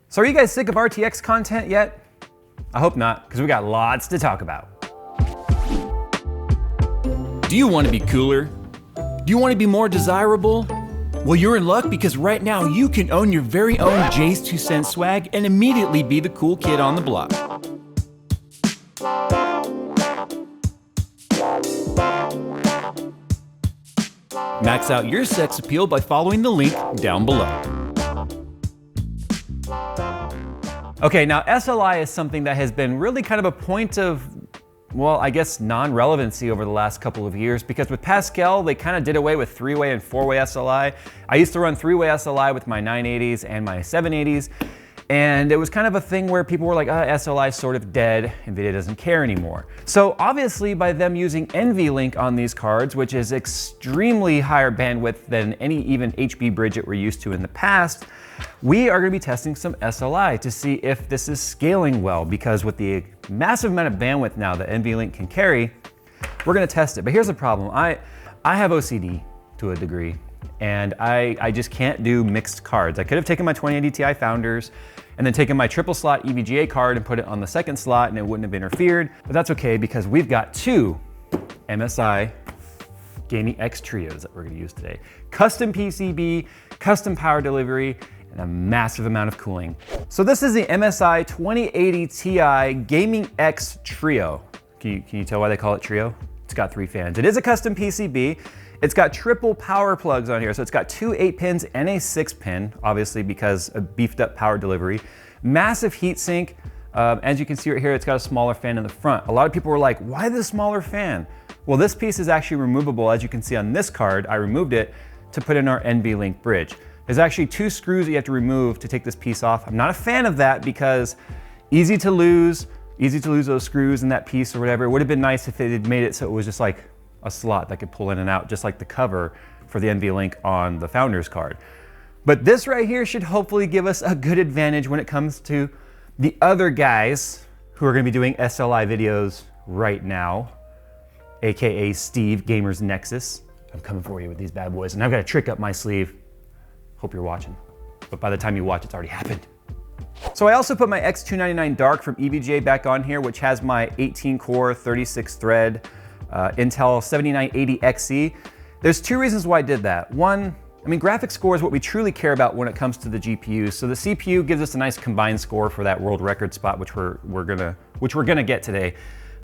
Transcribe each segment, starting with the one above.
So are you guys sick of RTX content yet? I hope not, because we got lots to talk about. Do you want to be cooler? Do you want to be more desirable? Well, you're in luck because right now you can own your very own Jayztwocents swag and immediately be the cool kid on the block. Max out your sex appeal by following the link down below. Okay, now SLI is something that has been really kind of a point of, well, I guess non-relevancy over the last couple of years, because with Pascal, they kind of did away with 3-way and 4-way SLI. I used to run 3-way SLI with my 980s and my 780s, and it was kind of a thing where people were like, SLI is sort of dead, NVIDIA doesn't care anymore. So obviously by them using NVLink on these cards, which is extremely higher bandwidth than any even HB bridge that we're used to in the past, we are going to be testing some SLI to see if this is scaling well, because with the massive amount of bandwidth now that NVLink can carry, we're going to test it. But here's the problem. I have OCD to a degree, and I just can't do mixed cards. I could have taken my 2080 Ti Founders and then taken my triple slot EVGA card and put it on the second slot and it wouldn't have interfered, but that's okay because we've got two MSI Gaming X Trios that we're going to use today. Custom PCB, custom power delivery, and a massive amount of cooling. So this is the MSI 2080 Ti Gaming X Trio. Can you tell why they call it Trio? It's got 3 fans. It is a custom PCB. It's got triple power plugs on here. So it's got 2 8-pins and a 6-pin, obviously because of beefed up power delivery. Massive heatsink. As you can see right here, it's got a smaller fan in the front. A lot of people were like, why the smaller fan? Well, this piece is actually removable. As you can see on this card, I removed it to put in our NVLink bridge. There's actually 2 screws that you have to remove to take this piece off. I'm not a fan of that because easy to lose those screws in that piece or whatever. It would have been nice if they had made it so it was just like a slot that could pull in and out, just like the cover for the NVLink on the Founders card. But this right here should hopefully give us a good advantage when it comes to the other guys who are gonna be doing SLI videos right now, AKA Steve Gamers Nexus. I'm coming for you with these bad boys, and I've got a trick up my sleeve. Hope you're watching. But by the time you watch, it's already happened. So I also put my X299 Dark from EVGA back on here, which has my 18-core, 36-thread Intel 7980XE. There's 2 reasons why I did that. One, I mean, graphics score is what we truly care about when it comes to the GPUs. So the CPU gives us a nice combined score for that world record spot, which we're gonna get today.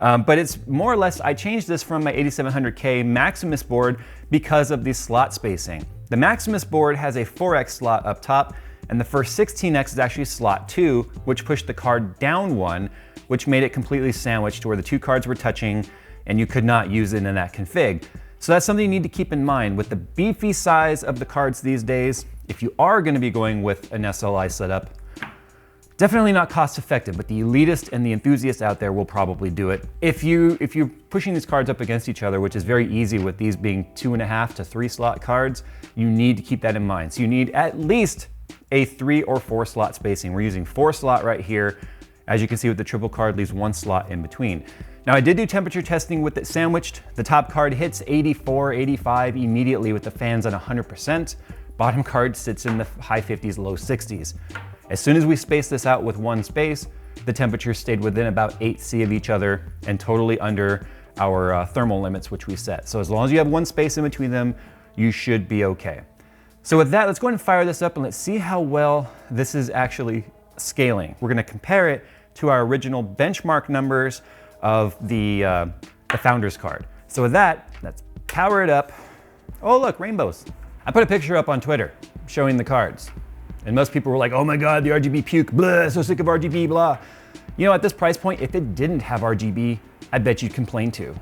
But it's more or less, I changed this from my 8700K Maximus board because of the slot spacing. The Maximus board has a 4X slot up top, and the first 16X is actually slot 2, which pushed the card down 1, which made it completely sandwiched to where the 2 cards were touching, and you could not use it in that config. So that's something you need to keep in mind. With the beefy size of the cards these days, if you are going to be going with an SLI setup, definitely not cost effective, but the elitist and the enthusiasts out there will probably do it. If you're pushing these cards up against each other, which is very easy with these being 2.5 to 3 slot cards, you need to keep that in mind. So you need at least a 3 or 4 slot spacing. We're using 4 slot right here. As you can see with the triple card, leaves 1 slot in between. Now I did do temperature testing with it sandwiched. The top card hits 84, 85 immediately with the fans on 100%. Bottom card sits in the high 50s, low 60s. As soon as we spaced this out with 1 space, the temperature stayed within about 8°C of each other and totally under our thermal limits, which we set. So as long as you have 1 space in between them, you should be okay. So with that, let's go ahead and fire this up and let's see how well this is actually scaling. We're gonna compare it to our original benchmark numbers of the Founders card. So with that, let's power it up. Oh look, rainbows. I put a picture up on Twitter showing the cards. And most people were like, oh my God, the RGB puke, blah, so sick of RGB, blah. You know, at this price point, if it didn't have RGB, I bet you'd complain too.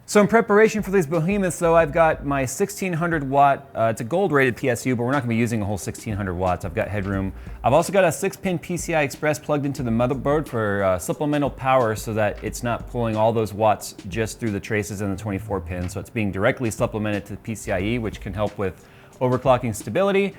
So in preparation for these behemoths though, I've got my 1600 watt, it's a gold rated PSU, but we're not gonna be using a whole 1600 watts. I've got headroom. I've also got a 6-pin PCI Express plugged into the motherboard for supplemental power so that it's not pulling all those watts just through the traces in the 24 pin. So it's being directly supplemented to the PCIe, which can help with overclocking stability.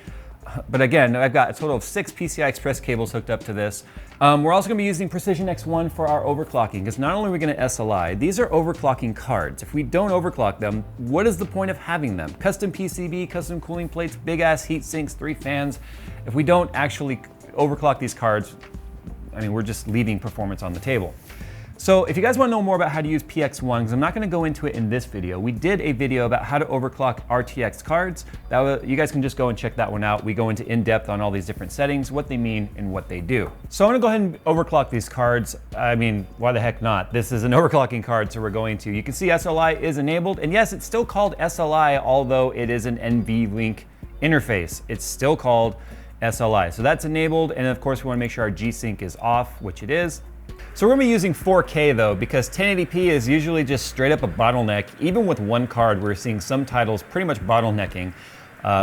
But again, I've got a total of 6 PCI Express cables hooked up to this. We're also gonna be using Precision X1 for our overclocking, because not only are we gonna SLI, these are overclocking cards. If we don't overclock them, what is the point of having them? Custom PCB, custom cooling plates, big ass heat sinks, 3 fans. If we don't actually overclock these cards, I mean, we're just leaving performance on the table. So if you guys want to know more about how to use PX1, because I'm not going to go into it in this video, we did a video about how to overclock RTX cards. You guys can just go and check that one out. We go into in-depth on all these different settings, what they mean and what they do. So I'm going to go ahead and overclock these cards. I mean, why the heck not? This is an overclocking card, so we're going to. You can see SLI is enabled, and yes, it's still called SLI, although it is an NVLink interface. It's still called SLI. So that's enabled, and of course we want to make sure our G-Sync is off, which it is. So we're gonna be using 4K though, because 1080p is usually just straight up a bottleneck. Even with one card, we're seeing some titles pretty much bottlenecking.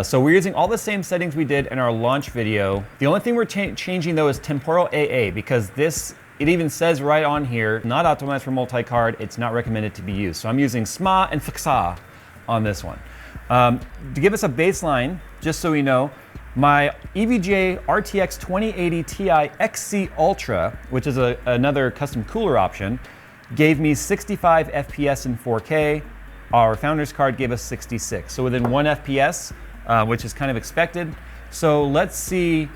So we're using all the same settings we did in our launch video. The only thing we're changing though is temporal AA, because it even says right on here, not optimized for multi-card, it's not recommended to be used. So I'm using SMA and FXA on this one. To give us a baseline, just so we know, my EVGA RTX 2080 Ti XC Ultra, which is another custom cooler option, gave me 65 FPS in 4K. Our Founders card gave us 66. So within 1 FPS, which is kind of expected. So let's see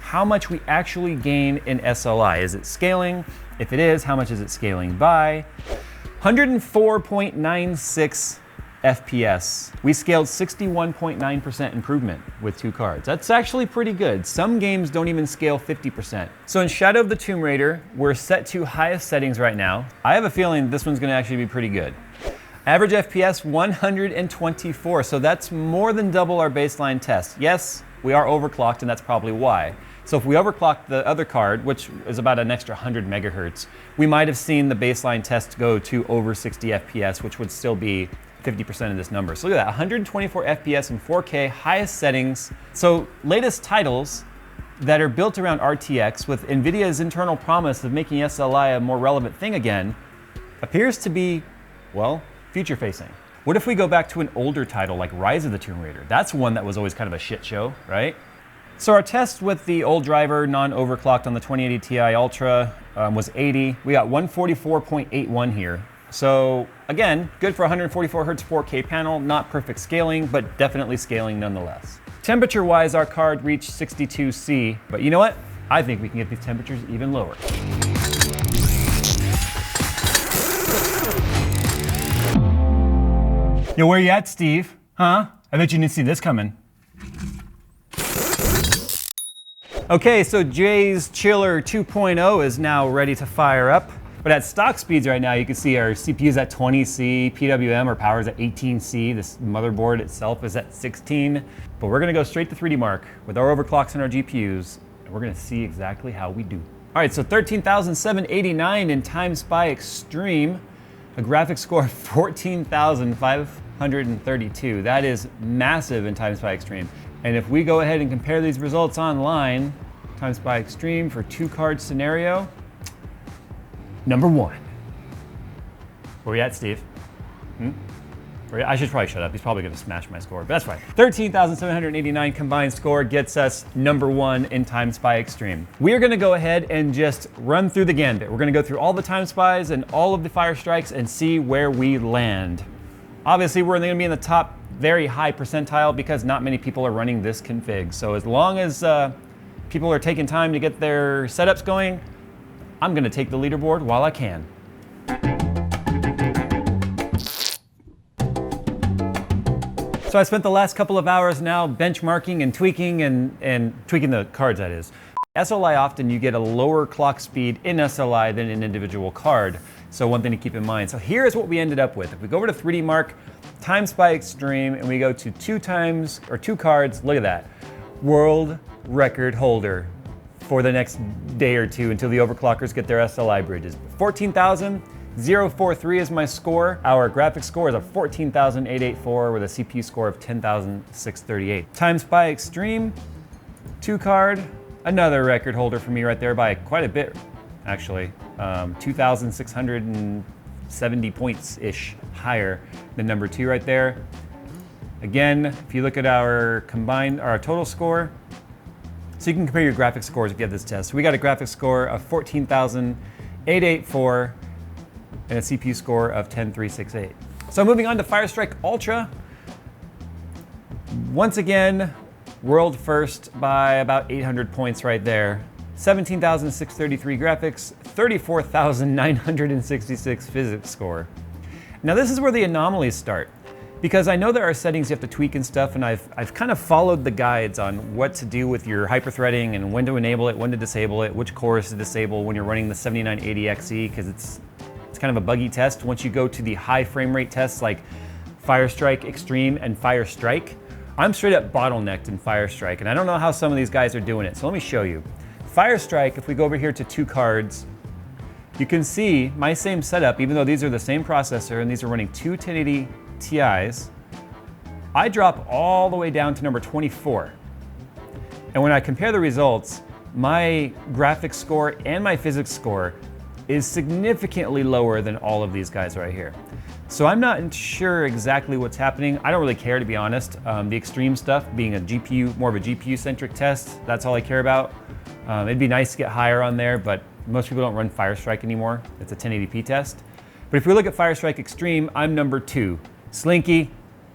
how much we actually gain in SLI. Is it scaling? If it is, how much is it scaling by? 104.96 FPS. We scaled 61.9% improvement with 2 cards. That's actually pretty good. Some games don't even scale 50%. So in Shadow of the Tomb Raider, we're set to highest settings right now. I have a feeling this one's gonna actually be pretty good. Average FPS 124, so that's more than double our baseline test. Yes, we are overclocked, and that's probably why. So if we overclock the other card, which is about an extra 100 megahertz, we might have seen the baseline test go to over 60 FPS, which would still be 50% of this number. So look at that, 124 FPS in 4K, highest settings. So latest titles that are built around RTX with NVIDIA's internal promise of making SLI a more relevant thing again, appears to be, well, future facing. What if we go back to an older title like Rise of the Tomb Raider? That's one that was always kind of a shit show, right? So our test with the old driver, non-overclocked on the 2080 Ti Ultra was 80. We got 144.81 here. So again, good for 144 Hertz 4K panel, not perfect scaling, but definitely scaling nonetheless. Temperature-wise, our card reached 62C, but you know what? I think we can get these temperatures even lower. Yo, where you at, Steve? Huh? I bet you didn't see this coming. Okay, so Jay's Chiller 2.0 is now ready to fire up. But at stock speeds right now, you can see our CPU is at 20C, PWM or power is at 18C. This motherboard itself is at 16. But we're gonna go straight to 3D Mark with our overclocks and our GPUs, and we're gonna see exactly how we do. All right, so 13,789 in Time Spy Extreme, a graphics score of 14,532. That is massive in Time Spy Extreme. And if we go ahead and compare these results online, Time Spy Extreme for 2-card scenario, number 1. Where you at, Steve? I should probably shut up. He's probably gonna smash my score, but that's fine. 13,789 combined score gets us number 1 in Time Spy Extreme. We are gonna go ahead and just run through the gambit. We're gonna go through all the Time Spies and all of the Fire Strikes and see where we land. Obviously, we're gonna be in the top very high percentile because not many people are running this config. So as long as people are taking time to get their setups going, I'm gonna take the leaderboard while I can. So I spent the last couple of hours now benchmarking and tweaking and tweaking the cards, that is. SLI, often you get a lower clock speed in SLI than an individual card. So one thing to keep in mind. So here's what we ended up with. If we go over to 3D Mark, Time Spy Extreme, and we go to 2 cards, look at that. World record holder for the next day or two until the overclockers get their SLI bridges. 14,043 is my score. Our graphics score is a 14,884 with a CPU score of 10,638. Time Spy Extreme, 2-card, another record holder for me right there by quite a bit, actually. 2,670 points-ish higher than number 2 right there. Again, if you look at our total score, so you can compare your graphics scores if you have this test. We got a graphics score of 14,884 and a CPU score of 10,368. So moving on to Fire Strike Ultra. Once again, World first by about 800 points right there. 17,633 graphics, 34,966 physics score. Now this is where the anomalies start, because I know there are settings you have to tweak and stuff, and I've kind of followed the guides on what to do with your hyperthreading and when to enable it, when to disable it, which cores to disable when you're running the 7980XE, because it's kind of a buggy test. Once you go to the high frame rate tests like Firestrike Extreme and Firestrike, I'm straight up bottlenecked in Firestrike, and I don't know how some of these guys are doing it, so let me show you. Firestrike, if we go over here to 2 cards, you can see my same setup, even though these are the same processor and these are running 2 1080 Ti's, I drop all the way down to number 24. And when I compare the results, my graphics score and my physics score is significantly lower than all of these guys right here. So I'm not sure exactly what's happening. I don't really care, to be honest. The extreme stuff being a GPU, more of a GPU-centric test, that's all I care about. It'd be nice to get higher on there, but most people don't run Firestrike anymore. It's a 1080p test. But if we look at Firestrike Extreme, I'm number 2. Slinky,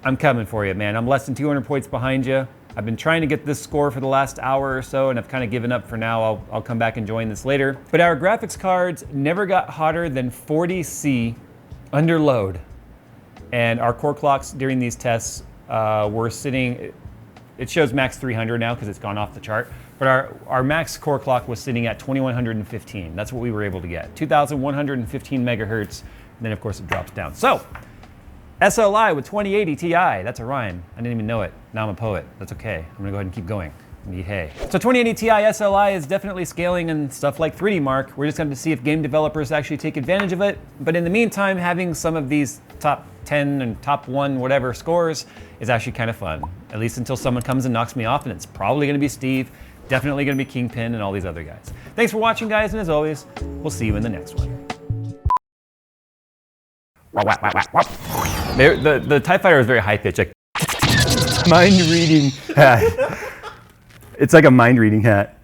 I'm coming for you, man. I'm less than 200 points behind you. I've been trying to get this score for the last hour or so, and I've kind of given up for now. I'll come back and join this later. But our graphics cards never got hotter than 40C under load. And our core clocks during these tests were sitting, it shows max 300 now because it's gone off the chart, but our max core clock was sitting at 2115. That's what we were able to get, 2115 megahertz, and then of course it drops down. So, SLI with 2080 Ti, that's a rhyme. I didn't even know it. Now I'm a poet. That's okay. I'm gonna go ahead and keep going. Hey. So 2080 Ti SLI is definitely scaling and stuff like 3D Mark. We're just going to see if game developers actually take advantage of it. But in the meantime, having some of these top 10 and top 1 whatever scores is actually kind of fun. At least until someone comes and knocks me off, and it's probably going to be Steve, definitely going to be Kingpin, and all these other guys. Thanks for watching, guys, and as always, we'll see you in the next one. The TIE Fighter is very high-pitched, like mind-reading hat. It's like a mind-reading hat.